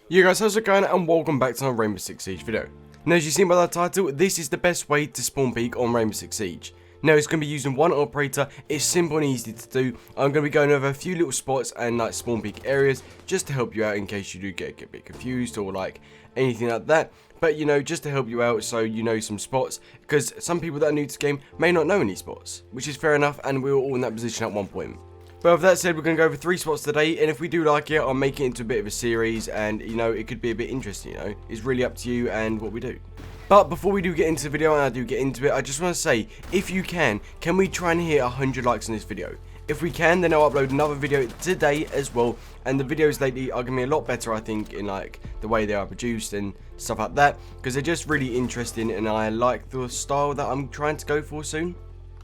Yo guys, how's it going, and welcome back to another Rainbow Six Siege video. Now, as you've seen by that title, this is the best way to spawn peek on Rainbow Six Siege. Now, it's going to be using one operator. It's simple and easy to do. I'm going to be going over a few little spots and like spawn peek areas just to help you out in case you do get a bit confused or like anything like that. But you know, just to help you out so you know some spots, because some people that are new to the game may not know any spots, which is fair enough, and we were all in that position at one point. But with that said, we're going to go over 3 spots today, and if we do like it, I'll make it into a bit of a series, and you know, it could be a bit interesting, you know. It's really up to you and what we do. But before we do get into the video, and I do get into it, I just want to say, if you can we try and hit 100 likes on this video? If we can, then I'll upload another video today as well, and the videos lately are going to be a lot better, I think, in like the way they are produced and stuff like that, because they're just really interesting, and I like the style that I'm trying to go for soon,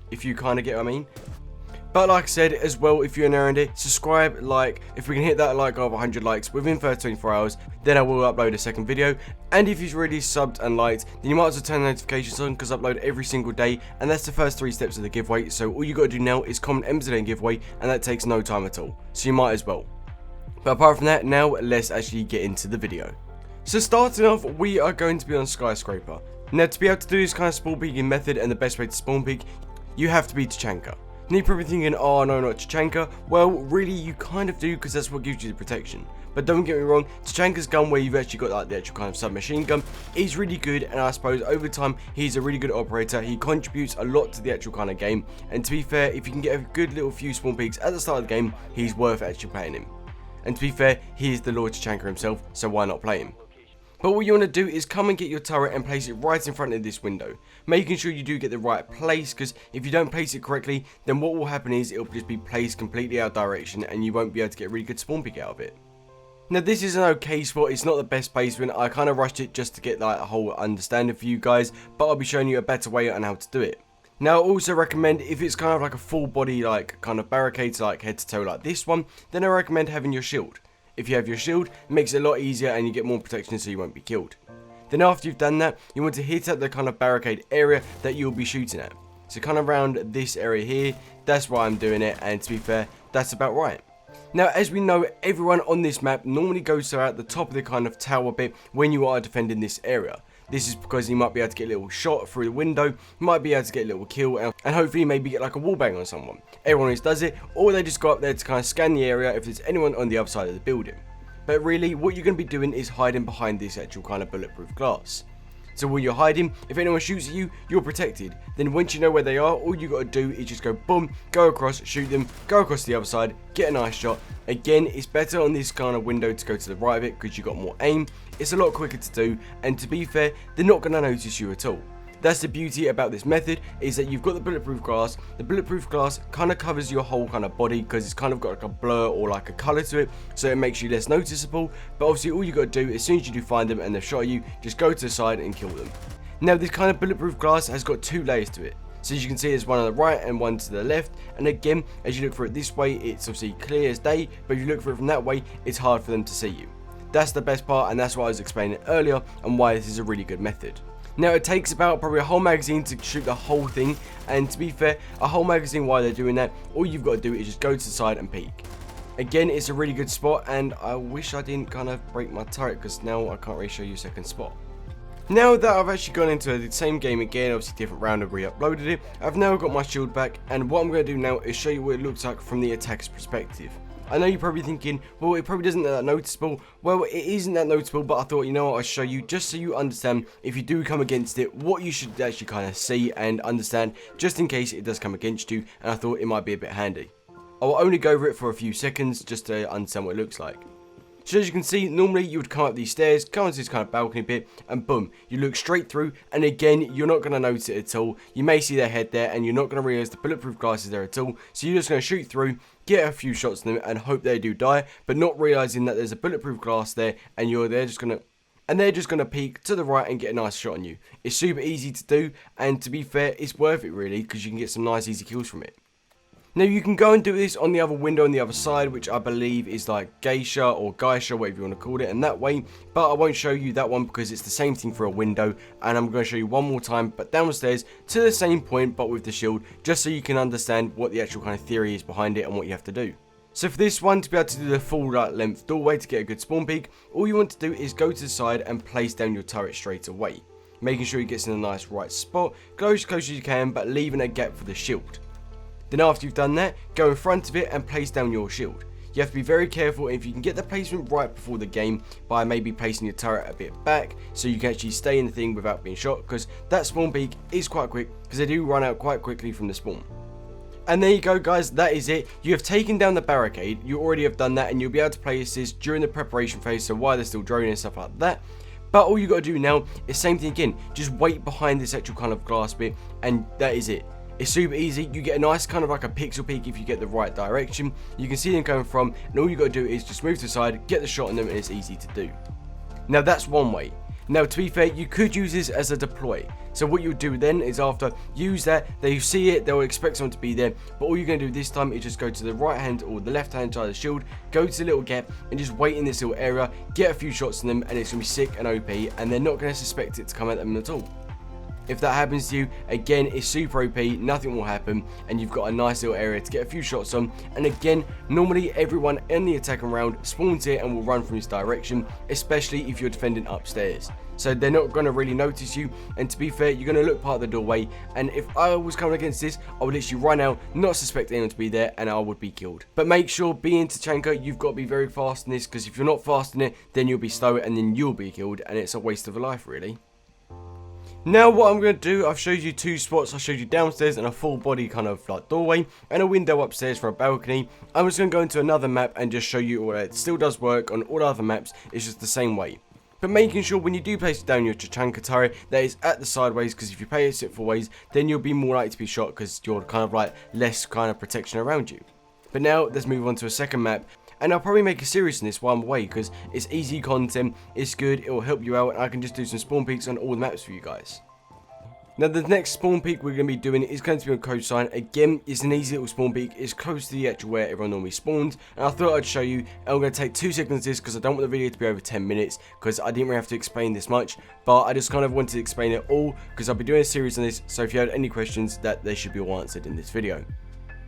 if you kind of get what I mean. But like I said as well, if you're new around it, subscribe, like, if we can hit that like of 100 likes within 24 hours, then I will upload a second video. And if you've already subbed and liked, then you might as well turn the notifications on, because I upload every single day, and that's the first 3 steps of the giveaway. So all you got to do now is comment MZNGIVEAWAY, and that takes no time at all, so you might as well. But apart from that, now let's actually get into the video. So starting off, we are going to be on Skyscraper. Now, to be able to do this kind of spawn peeking method and the best way to spawn peek, you have to be Tachanka. And you're probably thinking, oh no, not Tachanka. Well, really, you kind of do, because that's what gives you the protection. But don't get me wrong, Tachanka's gun, where you've actually got like the actual kind of submachine gun, is really good, and I suppose over time he's a really good operator. He contributes a lot to the actual kind of game, and to be fair, if you can get a good little few spawn peeks at the start of the game, he's worth actually playing him. And to be fair, he is the Lord Tachanka himself, so why not play him? But what you want to do is come and get your turret and place it right in front of this window, making sure you do get the right place, because if you don't place it correctly, then what will happen is it'll just be placed completely out of direction, and you won't be able to get a really good spawn peek out of it. Now, this is an okay spot. It's not the best placement. I kind of rushed it just to get like a whole understanding for you guys, but I'll be showing you a better way on how to do it. Now, I also recommend, if it's kind of like a full body like kind of barricades, like head to toe like this one, then I recommend having your shield. If you have your shield, it makes it a lot easier and you get more protection, so you won't be killed. Then after you've done that, you want to hit at the kind of barricade area that you'll be shooting at. So kind of around this area here, that's why I'm doing it, and to be fair, that's about right. Now, as we know, everyone on this map normally goes to at the top of the kind of tower bit when you are defending this area. This is because you might be able to get a little shot through the window, you might be able to get a little kill, and hopefully maybe get like a wallbang on someone. Everyone always does it, or they just go up there to kind of scan the area if there's anyone on the other side of the building. But really, what you're going to be doing is hiding behind this actual kind of bulletproof glass. So when you're hiding, if anyone shoots at you, you're protected. Then once you know where they are, all you got to do is just go boom, go across, shoot them, go across the other side, get a nice shot. Again, it's better on this kind of window to go to the right of it, because you got more aim. It's a lot quicker to do, and to be fair, they're not going to notice you at all. That's the beauty about this method, is that you've got the bulletproof glass. The bulletproof glass kind of covers your whole kind of body, because it's kind of got like a blur or like a color to it, so it makes you less noticeable. But obviously all you got to do, as soon as you do find them and they've shot you, just go to the side and kill them. Now, this kind of bulletproof glass has got 2 layers to it. So as you can see, there's one on the right and one to the left, and again, as you look for it this way, it's obviously clear as day, but if you look for it from that way, it's hard for them to see you. That's the best part, and that's what I was explaining earlier, and why this is a really good method. Now, it takes about probably a whole magazine to shoot the whole thing, and to be fair, a whole magazine while they're doing that, all you've got to do is just go to the side and peek. Again, it's a really good spot, and I wish I didn't kind of break my turret, because now I can't really show you a second spot. Now that I've actually gone into the same game again, obviously different round and re-uploaded it, I've now got my shield back, and what I'm going to do now is show you what it looks like from the attacker's perspective. I know you're probably thinking, well, it probably isn't that noticeable. Well, it isn't that noticeable, but I thought, you know what, I'll show you just so you understand, if you do come against it, what you should actually kind of see and understand, just in case it does come against you, and I thought it might be a bit handy. I will only go over it for a few seconds, just to understand what it looks like. So as you can see, normally you would come up these stairs, come onto this kind of balcony bit, and boom, you look straight through, and again, you're not going to notice it at all. You may see their head there, and you're not going to realise the bulletproof glass is there at all, so you're just going to shoot through, get a few shots on them, and hope they do die, but not realising that there's a bulletproof glass there, and they're just going to peek to the right and get a nice shot on you. It's super easy to do, and to be fair, it's worth it really, because you can get some nice easy kills from it. Now, you can go and do this on the other window on the other side, which I believe is like geisha or geisha, whatever you want to call it, and that way, but I won't show you that one because it's the same thing for a window, and I'm going to show you one more time, but downstairs to the same point, but with the shield, just so you can understand what the actual kind of theory is behind it and what you have to do. So for this one, to be able to do the full length doorway to get a good spawn peak, all you want to do is go to the side and place down your turret straight away, making sure it gets in a nice right spot, go as close as you can, but leaving a gap for the shield. Then after you've done that, go in front of it and place down your shield. You have to be very careful if you can get the placement right before the game by maybe placing your turret a bit back so you can actually stay in the thing without being shot, because that spawn peak is quite quick because they do run out quite quickly from the spawn. And there you go guys, that is it. You have taken down the barricade, you already have done that, and you'll be able to place this during the preparation phase, so while they're still droning and stuff like that. But all you got to do now is same thing again, just wait behind this actual kind of glass bit, and that is it. It's super easy. You get a nice kind of like a pixel peek if you get the right direction. You can see them coming from, and all you got to do is just move to the side, get the shot on them, and it's easy to do. Now that's one way. Now to be fair, you could use this as a deploy. So what you do then is after use that, they see it, they'll expect someone to be there, but all you're going to do this time is just go to the right hand or the left hand side of the shield, go to the little gap and just wait in this little area, get a few shots on them, and it's going to be sick and OP, and they're not going to suspect it to come at them at all. If that happens to you, again, it's super OP, nothing will happen, and you've got a nice little area to get a few shots on. And again, normally everyone in the attacking round spawns here and will run from this direction, especially if you're defending upstairs. So they're not going to really notice you, and to be fair, you're going to look part of the doorway, and if I was coming against this, I would literally run out, not suspect anyone to be there, and I would be killed. But make sure, being Tachanka, you've got to be very fast in this, because if you're not fast in it, then you'll be slow, and then you'll be killed, and it's a waste of a life, really. Now what I'm going to do, I've showed you two spots. I showed you downstairs and a full body kind of like doorway and a window upstairs for a balcony. I'm just going to go into another map and just show you all that. It still does work on all other maps, it's just the same way. But making sure when you do place down your Tachanka turret that is at the sideways, because if you place it 4 ways, then you'll be more likely to be shot because you're kind of like less kind of protection around you. But now let's move on to a second map. And I'll probably make a series on this while I'm away because it's easy content, it's good, it will help you out, and I can just do some spawn peaks on all the maps for you guys. Now the next spawn peak we're going to be doing is going to be on Coastline. Again, it's an easy little spawn peak, it's close to the actual where everyone normally spawns, and I thought I'd show you, and I'm going to take 2 seconds this because I don't want the video to be over 10 minutes because I didn't really have to explain this much, but I just kind of wanted to explain it all because I'll be doing a series on this, so if you had any questions, that they should be all answered in this video.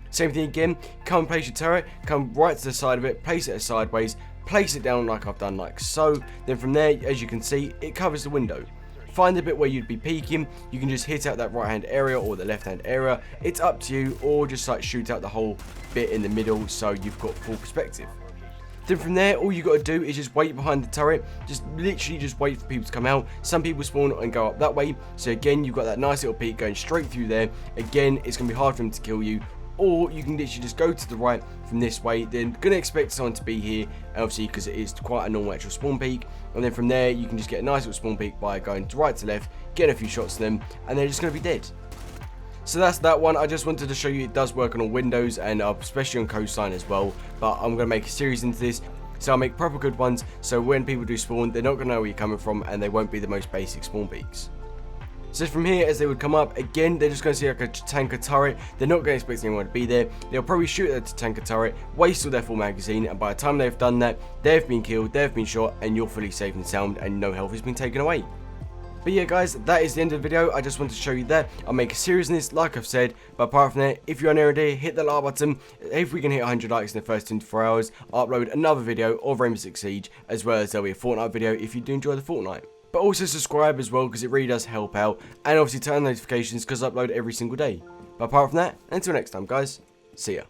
Same thing again, come and place your turret, come right to the side of it, place it sideways, place it down like I've done like so, then from there, as you can see, it covers the window. Find the bit where you'd be peeking, you can just hit out that right hand area or the left hand area, it's up to you, or just like shoot out the whole bit in the middle so you've got full perspective. Then from there, all you got to do is just wait behind the turret, just literally just wait for people to come out. Some people spawn and go up that way, so again, you've got that nice little peek going straight through there. Again, it's going to be hard for them to kill you. Or you can literally just go to the right from this way. They're going to expect someone to be here, obviously, because it is quite a normal actual spawn peak. And then from there, you can just get a nice little spawn peak by going to right to left, getting a few shots to them, and they're just going to be dead. So that's that one. I just wanted to show you it does work on all windows, and especially on Coastline as well. But I'm going to make a series into this, so I'll make proper good ones. So when people do spawn, they're not going to know where you're coming from, and they won't be the most basic spawn peaks. So from here, as they would come up, again, they're just going to see like a Tachanka turret. They're not going to expect anyone to be there. They'll probably shoot at the Tachanka turret, waste all their full magazine, and by the time they've done that, they've been killed, they've been shot, and you're fully safe and sound, and no health has been taken away. But yeah guys, that is the end of the video. I just wanted to show you that. I'll make a series on this, like I've said, but apart from that, if you're on here, hit the like button. If we can hit 100 likes in the first 24 hours, I'll upload another video of Rainbow Six Siege, as well as there'll be a Fortnite video if you do enjoy the Fortnite. But also subscribe as well because it really does help out, and obviously turn on notifications because I upload every single day. But apart from that, until next time guys, see ya.